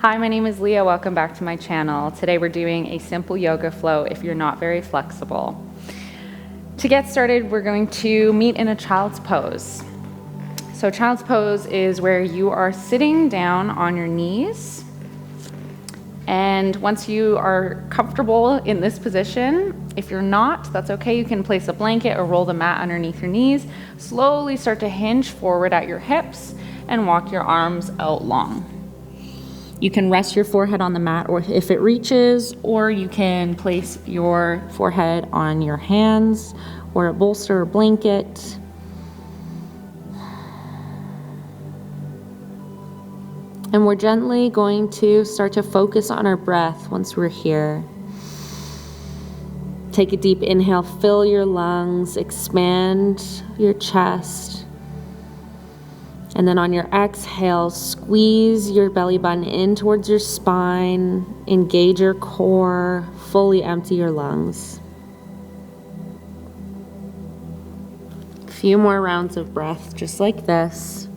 Hi, my name is Leah. Welcome back to my channel. Today we're doing a simple yoga flow if you're not very flexible. To get started, we're going to meet in a child's pose. So child's pose is where you are sitting down on your knees. And once you are comfortable in this position, if you're not, that's okay. You can place a blanket or roll the mat underneath your knees. Slowly start to hinge forward at your hips and walk your arms out long. You can rest your forehead on the mat or if it reaches, or you can place your forehead on your hands or a bolster or blanket. And we're gently going to start to focus on our breath once we're here. Take a deep inhale, fill your lungs, expand your chest. And then on your exhale, squeeze your belly button in towards your spine, engage your core, fully empty your lungs. A few more rounds of breath, just like this.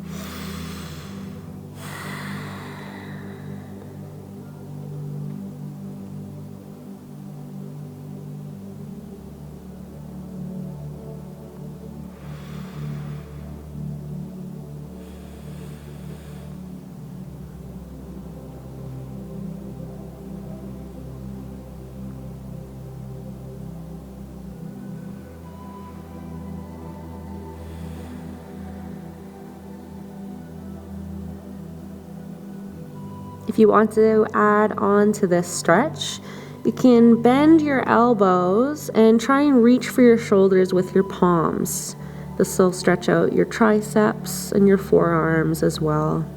If you want to add on to this stretch, you can bend your elbows and try and reach for your shoulders with your palms. This will stretch out your triceps and your forearms as well.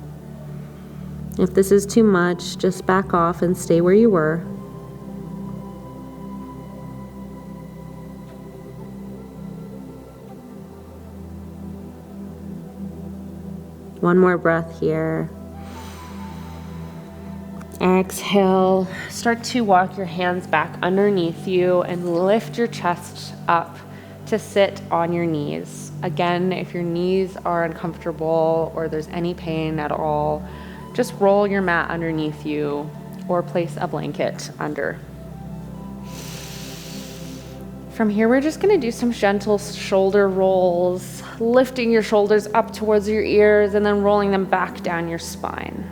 If this is too much, just back off and stay where you were. One more breath here. Exhale, start to walk your hands back underneath you and lift your chest up to sit on your knees. Again, if your knees are uncomfortable or there's any pain at all, just roll your mat underneath you or place a blanket under. From here, we're just going to do some gentle shoulder rolls, lifting your shoulders up towards your ears and then rolling them back down your spine.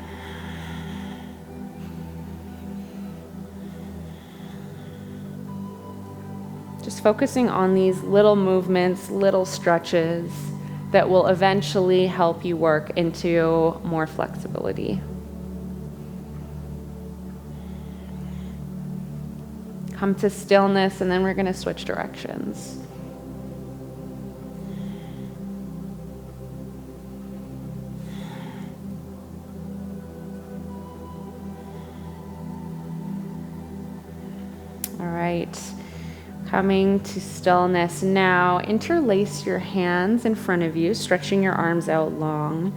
Just focusing on these little movements, little stretches that will eventually help you work into more flexibility. Come to stillness, and then we're going to switch directions. All right. Coming to stillness now, interlace your hands in front of you, stretching your arms out long.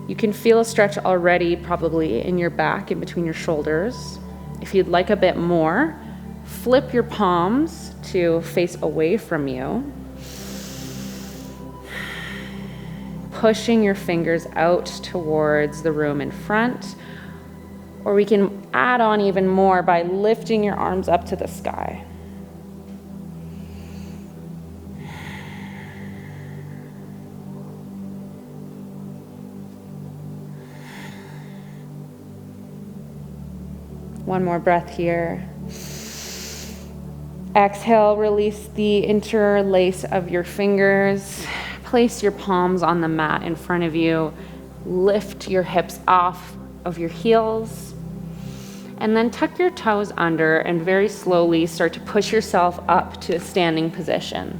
You can feel a stretch already probably in your back, in between your shoulders. If you'd like a bit more, flip your palms to face away from you. Pushing your fingers out towards the room in front. Or we can add on even more by lifting your arms up to the sky. One more breath here. Exhale, release the interlace of your fingers. Place your palms on the mat in front of you. Lift your hips off of your heels. And then tuck your toes under and very slowly start to push yourself up to a standing position.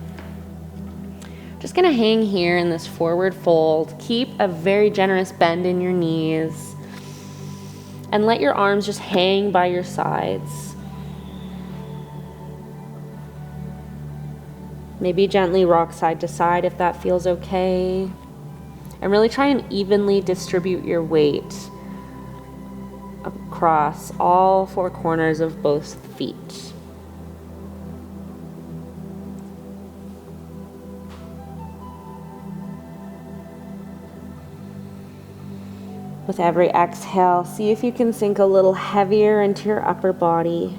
Just gonna hang here in this forward fold. Keep a very generous bend in your knees. And let your arms just hang by your sides. Maybe gently rock side to side if that feels okay. And really try and evenly distribute your weight across all four corners of both feet. With every exhale, see if you can sink a little heavier into your upper body.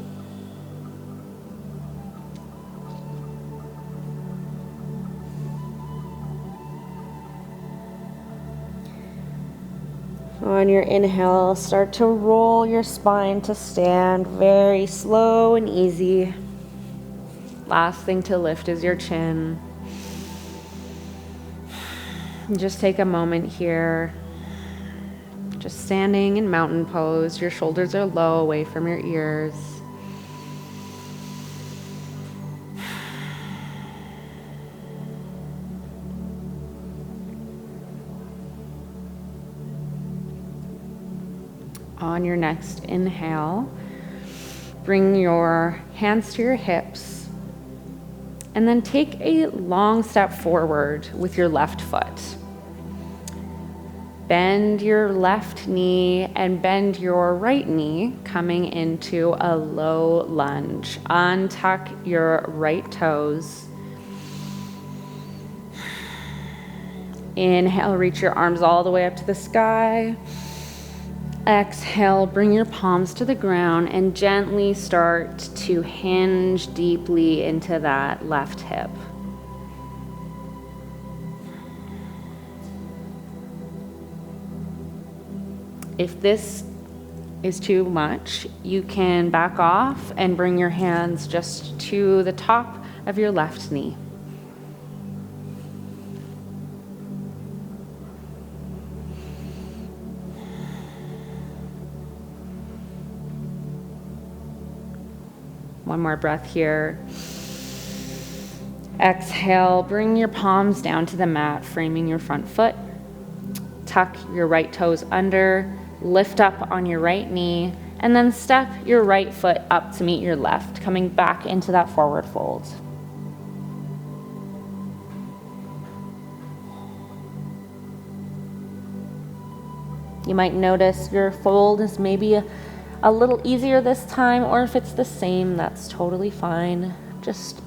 On your inhale, start to roll your spine to stand, very slow and easy. Last thing to lift is your chin. Just take a moment here. Just standing in mountain pose. Your shoulders are low, away from your ears. On your next inhale, bring your hands to your hips and then take a long step forward with your left foot. Bend your left knee and bend your right knee, coming into a low lunge. Untuck your right toes. Inhale, reach your arms all the way up to the sky. Exhale, bring your palms to the ground and gently start to hinge deeply into that left hip. If this is too much, you can back off and bring your hands just to the top of your left knee. One more breath here. Exhale, bring your palms down to the mat, framing your front foot. Tuck your right toes under, lift up on your right knee, and then step your right foot up to meet your left, coming back into that forward fold. You might notice your fold is maybe a little easier this time, or if it's the same, that's totally fine. Just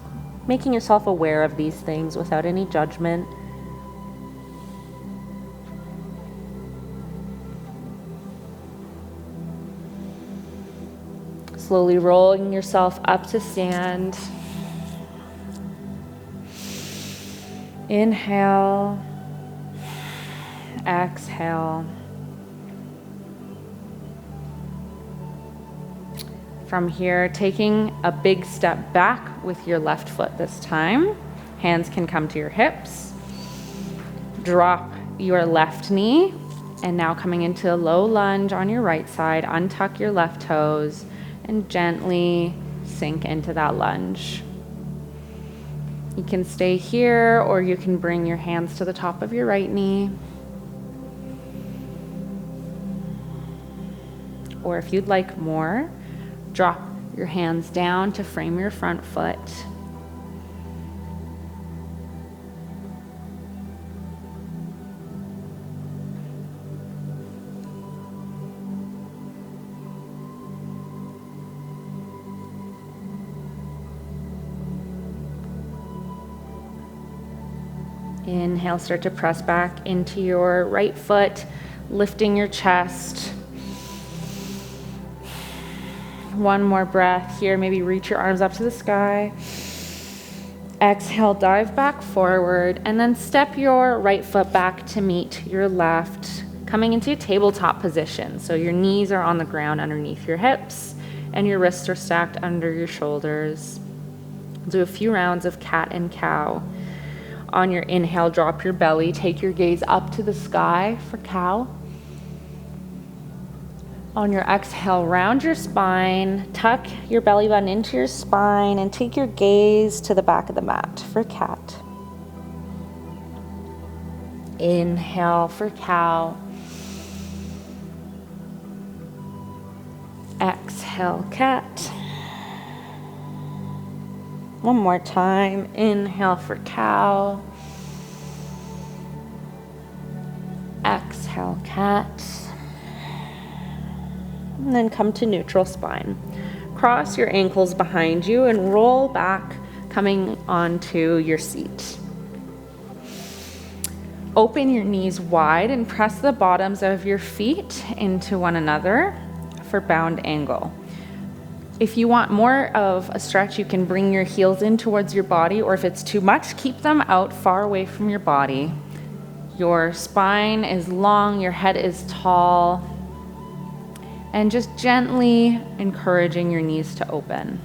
making yourself aware of these things without any judgment. Slowly rolling yourself up to stand. Inhale, exhale. From here, taking a big step back with your left foot this time. Hands can come to your hips. Drop your left knee. And now coming into a low lunge on your right side, untuck your left toes and gently sink into that lunge. You can stay here, or you can bring your hands to the top of your right knee. Or if you'd like more, drop your hands down to frame your front foot. Inhale, start to press back into your right foot, lifting your chest. One more breath here. Maybe reach your arms up to the sky. Exhale, dive back forward, and then step your right foot back to meet your left, coming into a tabletop position. So your knees are on the ground underneath your hips, and your wrists are stacked under your shoulders. We'll do a few rounds of cat and cow. On your inhale, drop your belly. Take your gaze up to the sky for cow. On your exhale, round your spine, tuck your belly button into your spine, and take your gaze to the back of the mat for cat. Inhale for cow. Exhale, cat. One more time. Inhale for cow. Exhale, cat. And then come to neutral spine. Cross your ankles behind you and roll back, coming onto your seat. Open your knees wide and press the bottoms of your feet into one another for bound angle. If you want more of a stretch, you can bring your heels in towards your body, or if it's too much, keep them out far away from your body. Your spine is long, your head is tall, and just gently encouraging your knees to open.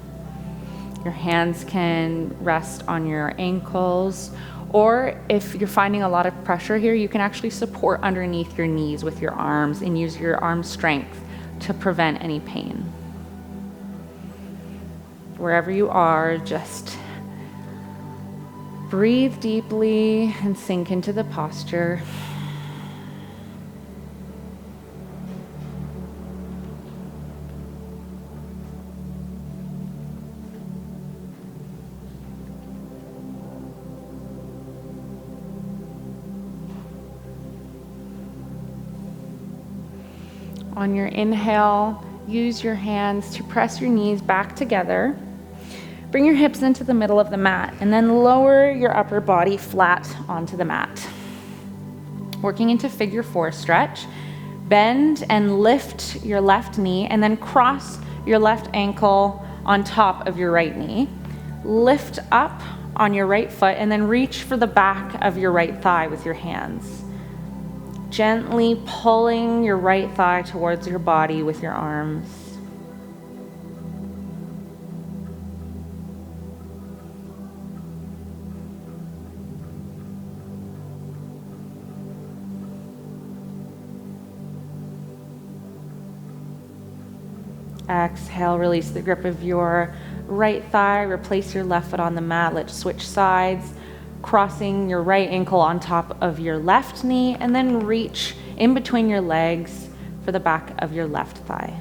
Your hands can rest on your ankles, or if you're finding a lot of pressure here, you can actually support underneath your knees with your arms and use your arm strength to prevent any pain. Wherever you are, just breathe deeply and sink into the posture. On your inhale, use your hands to press your knees back together. Bring your hips into the middle of the mat and then lower your upper body flat onto the mat. Working into figure 4 stretch. Bend and lift your left knee and then cross your left ankle on top of your right knee. Lift up on your right foot and then reach for the back of your right thigh with your hands. Gently pulling your right thigh towards your body with your arms. Exhale, release the grip of your right thigh, replace your left foot on the mat. Let's switch sides. Crossing your right ankle on top of your left knee, and then reach in between your legs for the back of your left thigh.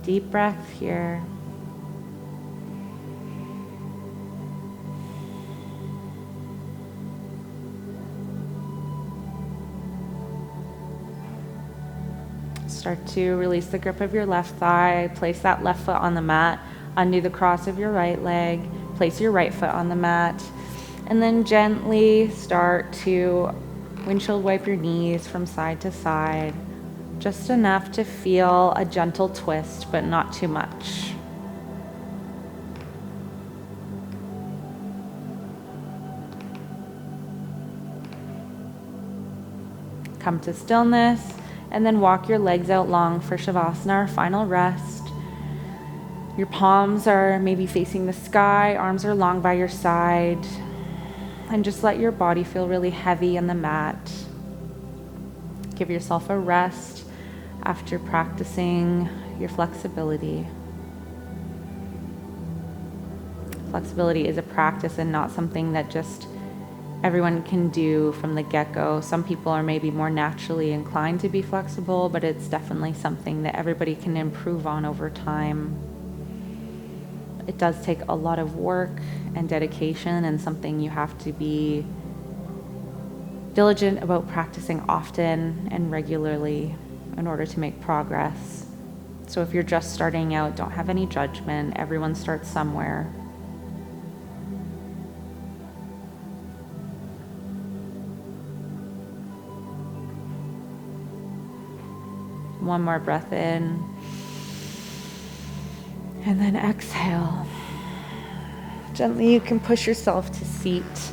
Deep breath here. Start to release the grip of your left thigh, place that left foot on the mat, undo the cross of your right leg, place your right foot on the mat, and then gently start to windshield wipe your knees from side to side, just enough to feel a gentle twist, but not too much. Come to stillness. And then walk your legs out long for Shavasana, our final rest. Your palms are maybe facing the sky, arms are long by your side. And just let your body feel really heavy on the mat. Give yourself a rest after practicing your flexibility. Flexibility is a practice and not something that just everyone can do from the get-go. Some people are maybe more naturally inclined to be flexible, but it's definitely something that everybody can improve on over time. It does take a lot of work and dedication, and something you have to be diligent about practicing often and regularly in order to make progress. So if you're just starting out, don't have any judgment. Everyone starts somewhere. One more breath in, and then exhale. Gently, you can push yourself to seat.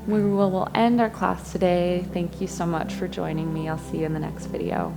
We will end our class today. Thank you so much for joining me. I'll see you in the next video.